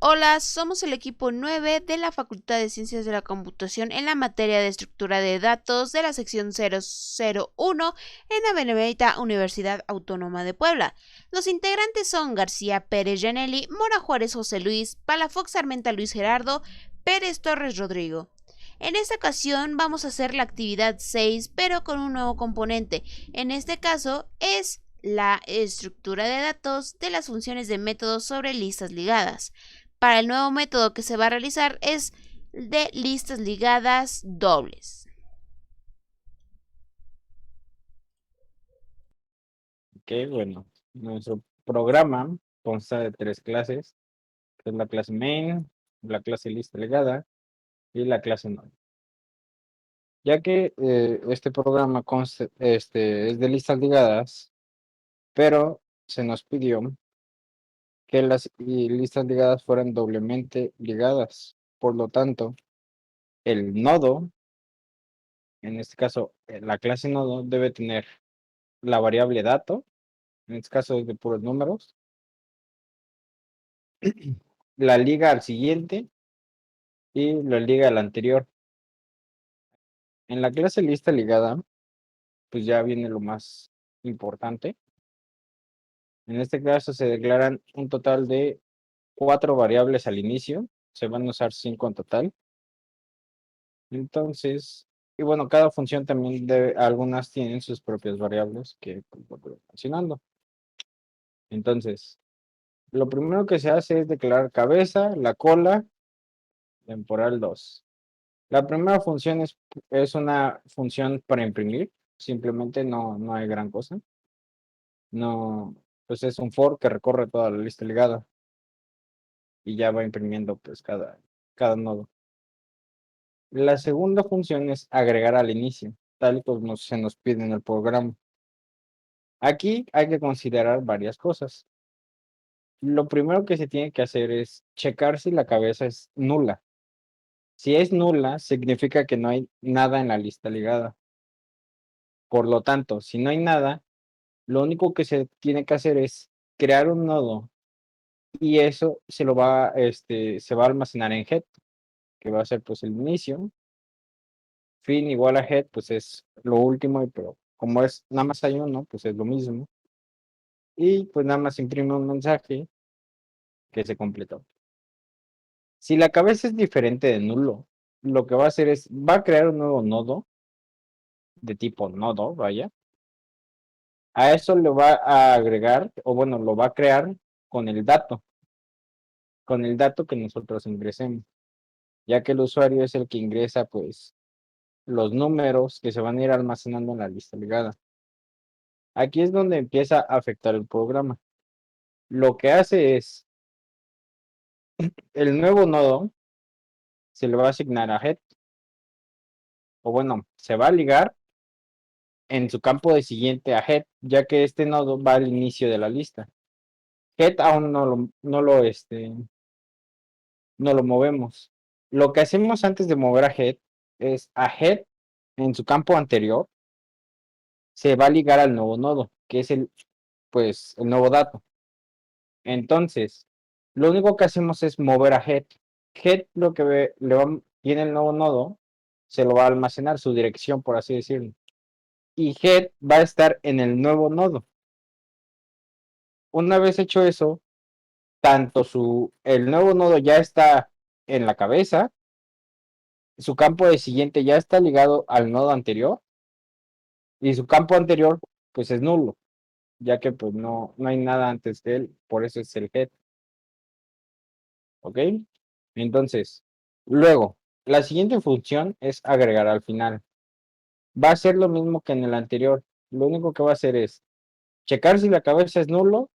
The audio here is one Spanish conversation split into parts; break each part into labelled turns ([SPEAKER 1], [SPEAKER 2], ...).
[SPEAKER 1] Hola, somos el equipo 9 de la Facultad de Ciencias de la Computación en la materia de estructura de datos de la sección 001 en la Benemérita Universidad Autónoma de Puebla. Los integrantes son García Pérez Yaneli, Mora Juárez José Luis, Palafox Armenta Luis Gerardo, Pérez Torres Rodrigo. En esta ocasión vamos a hacer la actividad 6, pero con un nuevo componente. En este caso es la estructura de datos de las funciones de métodos sobre listas ligadas. Para el nuevo método que se va a realizar es de listas ligadas dobles.
[SPEAKER 2] Ok, bueno, nuestro programa consta de tres clases, que es la clase main, la clase lista ligada y la clase node. Ya que este programa es de listas ligadas, pero se nos pidió que las listas ligadas fueran doblemente ligadas. Por lo tanto, el nodo, en este caso la clase nodo, debe tener la variable dato, en este caso es de puros números, la liga al siguiente y la liga al anterior. En la clase lista ligada, pues ya viene lo más importante. En este caso se declaran un total de 4 variables al inicio, se van a usar 5 en total. Entonces, y bueno, cada función también algunas tienen sus propias variables que pues, lo voy mencionando. Entonces, lo primero que se hace es declarar cabeza, la cola, temporal 2. La primera función es una función para imprimir, simplemente no hay gran cosa. No, pues es un for que recorre toda la lista ligada y ya va imprimiendo pues cada nodo. La segunda función es agregar al inicio, tal y como se nos pide en el programa. Aquí hay que considerar varias cosas. Lo primero que se tiene que hacer es checar si la cabeza es nula. Si es nula, significa que no hay nada en la lista ligada. Por lo tanto, si no hay nada, lo único que se tiene que hacer es crear un nodo y eso se va a almacenar en head, que va a ser pues el inicio. Fin igual a head, pues es lo último, pero como es nada más hay uno, pues es lo mismo. Y pues nada más imprime un mensaje que se completó. Si la cabeza es diferente de nulo, lo que va a hacer es, va a crear un nuevo nodo, de tipo nodo, vaya. A eso le va a agregar, o bueno, lo va a crear con el dato que nosotros ingresemos, ya que el usuario es el que ingresa pues los números que se van a ir almacenando en la lista ligada. Aquí es donde empieza a afectar el programa. Lo que hace es, el nuevo nodo se le va a asignar a head, o bueno, se va a ligar en su campo de siguiente a head, ya que este nodo va al inicio de la lista. Head aún no lo movemos. Lo que hacemos antes de mover a head es a head en su campo anterior se va a ligar al nuevo nodo, que es el nuevo dato. Entonces, lo único que hacemos es mover a head. Head lo que tiene el nuevo nodo, se lo va a almacenar su dirección, por así decirlo. Y head va a estar en el nuevo nodo. Una vez hecho eso, tanto el nuevo nodo ya está en la cabeza, su campo de siguiente ya está ligado al nodo anterior y su campo anterior pues es nulo, ya que pues no hay nada antes de él, por eso es el head, ¿ok? Entonces, luego, la siguiente función es agregar al final. Va a ser lo mismo que en el anterior, lo único que va a hacer es checar si la cabeza es nulo.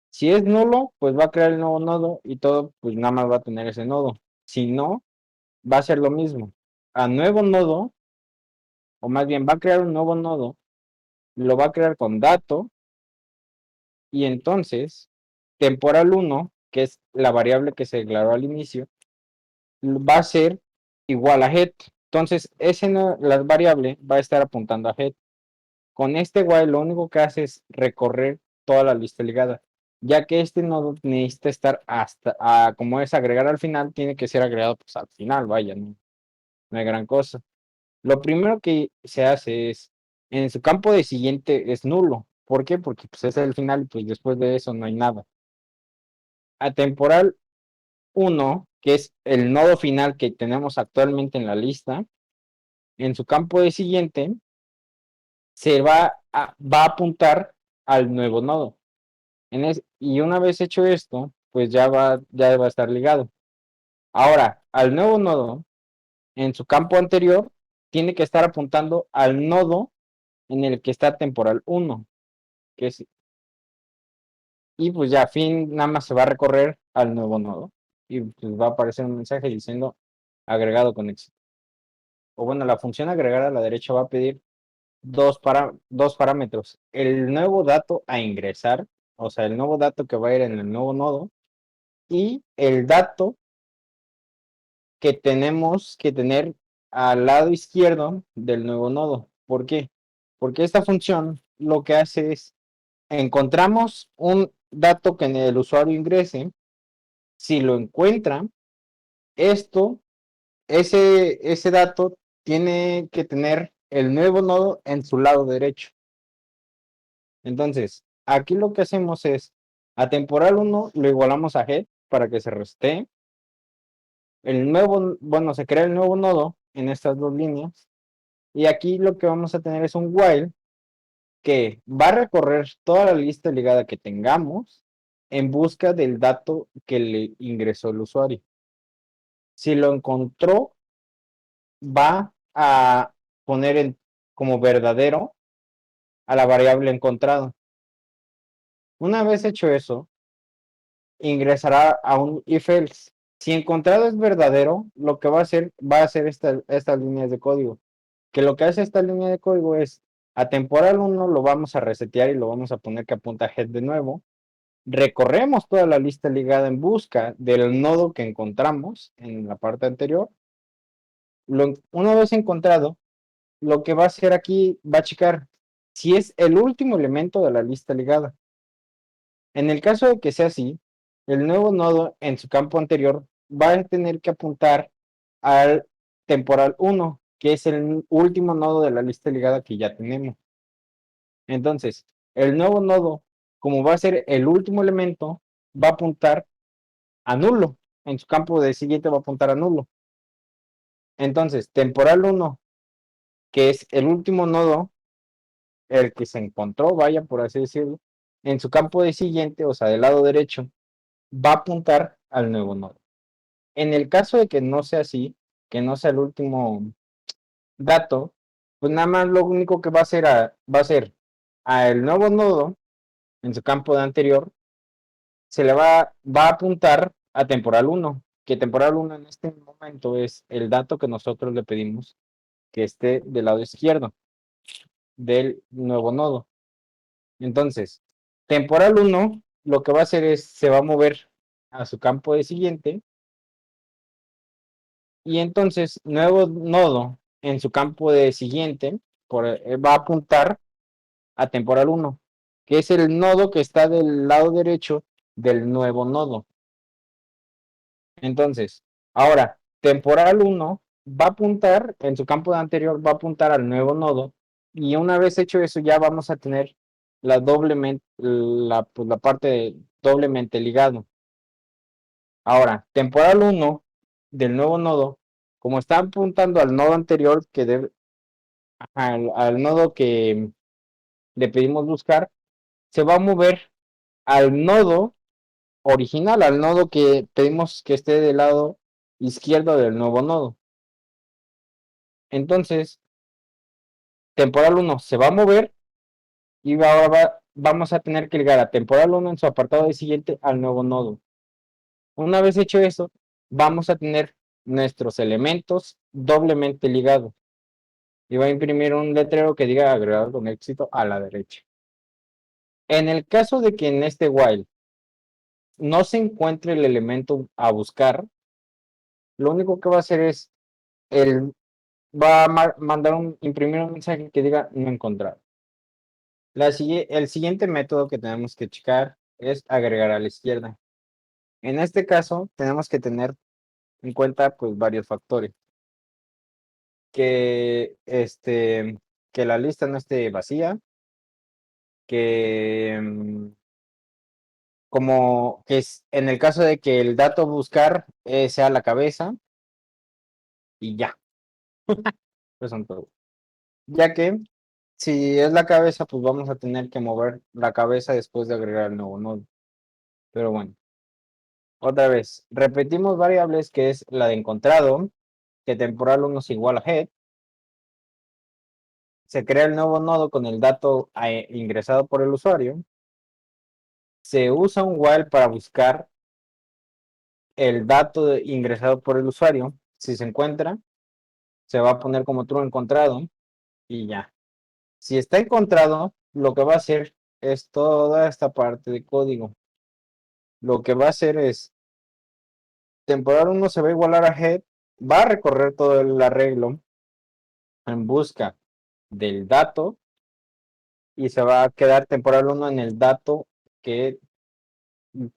[SPEAKER 2] Si es nulo, pues va a crear el nuevo nodo y todo, pues nada más va a tener ese nodo. Si no, va a ser lo mismo. A nuevo nodo, o más bien va a crear un nuevo nodo, lo va a crear con dato y entonces temporal uno, que es la variable que se declaró al inicio, va a ser igual a head. Entonces, la variable va a estar apuntando a head. Con este while lo único que hace es recorrer toda la lista ligada. ya que este nodo necesita estar como es agregar al final, tiene que ser agregado pues al final, vaya, no hay gran cosa. Lo primero que se hace es, en su campo de siguiente es nulo. ¿Por qué? Porque pues es el final y pues después de eso no hay nada. A temporal 1, que es el nodo final que tenemos actualmente en la lista, en su campo de siguiente va a apuntar al nuevo nodo. Y una vez hecho esto, pues ya va a estar ligado. Ahora, al nuevo nodo, en su campo anterior, tiene que estar apuntando al nodo en el que está temporal 1, que es, y pues ya, fin, nada más se va a recorrer al nuevo nodo. Y pues va a aparecer un mensaje diciendo agregado con éxito. O bueno, la función agregar a la derecha va a pedir dos parámetros. El nuevo dato a ingresar, o sea, el nuevo dato que va a ir en el nuevo nodo, y el dato que tenemos que tener al lado izquierdo del nuevo nodo. ¿Por qué? Porque esta función lo que hace es, encontramos un dato que el usuario ingrese, si lo encuentra, esto, ese dato tiene que tener el nuevo nodo en su lado derecho. Entonces, aquí lo que hacemos es, a temporal 1 lo igualamos a head para que se reste. Bueno, se crea el nuevo nodo en estas dos líneas. Y aquí lo que vamos a tener es un while que va a recorrer toda la lista ligada que tengamos en busca del dato que le ingresó el usuario. Si lo encontró, va a poner como verdadero a la variable encontrado. Una vez hecho eso, ingresará a un if else. Si encontrado es verdadero, lo que va a hacer estas líneas de código. Que lo que hace esta línea de código es, a temporal 1 lo vamos a resetear y lo vamos a poner que apunta a head de nuevo. Recorremos toda la lista ligada en busca del nodo que encontramos en la parte anterior. Una vez encontrado, lo que va a hacer aquí va a checar si es el último elemento de la lista ligada. En el caso de que sea así, el nuevo nodo en su campo anterior va a tener que apuntar al temporal 1, que es el último nodo de la lista ligada que ya tenemos. Entonces, el nuevo nodo, como va a ser el último elemento, va a apuntar a nulo. En su campo de siguiente va a apuntar a nulo. Entonces, temporal 1, que es el último nodo, el que se encontró, vaya por así decirlo, en su campo de siguiente, o sea, del lado derecho, va a apuntar al nuevo nodo. En el caso de que no sea así, que no sea el último dato, pues nada más lo único que va a ser a el nuevo nodo en su campo de anterior, se le va a apuntar a temporal 1, que temporal 1 en este momento es el dato que nosotros le pedimos que esté del lado izquierdo del nuevo nodo. Entonces, temporal 1 lo que va a hacer es, se va a mover a su campo de siguiente y entonces nuevo nodo en su campo de siguiente va a apuntar a temporal 1, que es el nodo que está del lado derecho del nuevo nodo. Entonces, ahora, temporal 1 va a apuntar, en su campo de anterior, va a apuntar al nuevo nodo, y una vez hecho eso, ya vamos a tener pues, la parte doblemente ligado. Ahora, temporal 1 del nuevo nodo, como está apuntando al nodo anterior, al nodo que le pedimos buscar, se va a mover al nodo original, al nodo que pedimos que esté del lado izquierdo del nuevo nodo. Entonces, temporal 1 se va a mover y ahora vamos a tener que ligar a temporal 1 en su apartado de siguiente al nuevo nodo. Una vez hecho eso, vamos a tener nuestros elementos doblemente ligados y va a imprimir un letrero que diga agregado con éxito a la derecha. En el caso de que en este while no se encuentre el elemento a buscar, lo único que va a hacer es va a imprimir un mensaje que diga no encontrar. El siguiente método que tenemos que checar es agregar a la izquierda. En este caso, tenemos que tener en cuenta pues varios factores. Que la lista no esté vacía, que como que es en el caso de que el dato a buscar sea la cabeza y ya, pues son todo. Ya que si es la cabeza, pues vamos a tener que mover la cabeza después de agregar el nuevo nodo. Pero bueno, otra vez, repetimos variables que es la de encontrado, que temporal 1 es igual a head. Se crea el nuevo nodo con el dato ingresado por el usuario. Se usa un while para buscar el dato ingresado por el usuario. Si se encuentra, se va a poner como true encontrado y ya. Si está encontrado, lo que va a hacer es toda esta parte de código. Lo que va a hacer es temporal 1 se va a igualar a head, va a recorrer todo el arreglo en busca del dato y se va a quedar temporal 1 en el dato que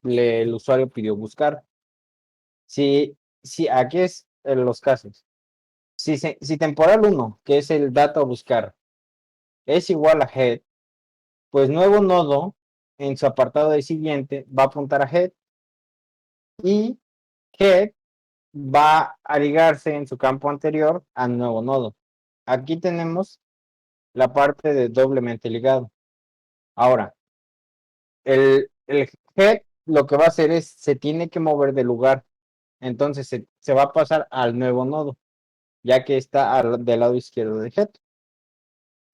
[SPEAKER 2] el usuario pidió buscar. Si aquí es en los casos. Si temporal 1, que es el dato a buscar, es igual a head, pues nuevo nodo en su apartado de siguiente va a apuntar a head y head va a ligarse en su campo anterior al nuevo nodo. Aquí tenemos la parte de doblemente ligado. Ahora, el head lo que va a hacer es, se tiene que mover de lugar. Entonces se va a pasar al nuevo nodo, ya que está del lado izquierdo de head.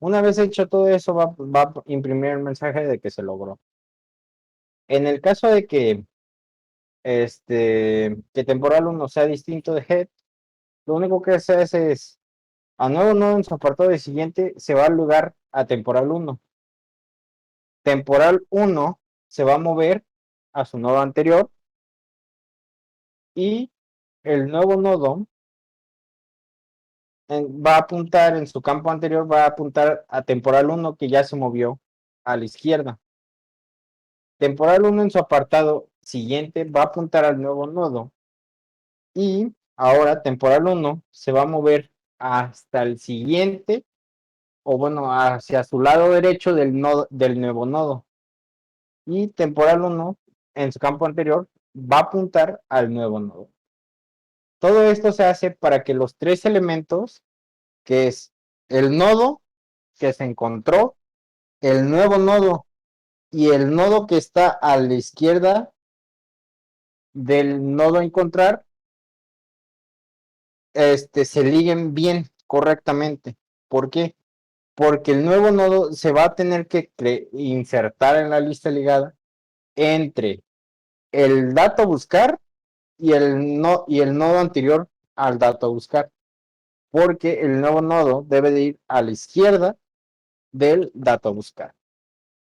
[SPEAKER 2] Una vez hecho todo eso, va a imprimir el mensaje de que se logró. En el caso de que temporal 1 sea distinto de head, lo único que se hace es a nuevo nodo en su apartado de siguiente se va al lugar a temporal 1. Temporal 1 se va a mover a su nodo anterior y el nuevo nodo va a apuntar en su campo anterior, va a apuntar a temporal 1 que ya se movió a la izquierda. Temporal 1 en su apartado siguiente va a apuntar al nuevo nodo y ahora temporal 1 se va a mover hasta el siguiente o bueno, hacia su lado derecho del nuevo nodo. Y temporal 1 en su campo anterior va a apuntar al nuevo nodo. Todo esto se hace para que los tres elementos, que es el nodo que se encontró, el nuevo nodo y el nodo que está a la izquierda del nodo a encontrar, se liguen bien correctamente. ¿Por qué? Porque el nuevo nodo se va a tener que insertar en la lista ligada entre el dato a buscar y el nodo anterior al dato a buscar, porque el nuevo nodo debe de ir a la izquierda del dato a buscar.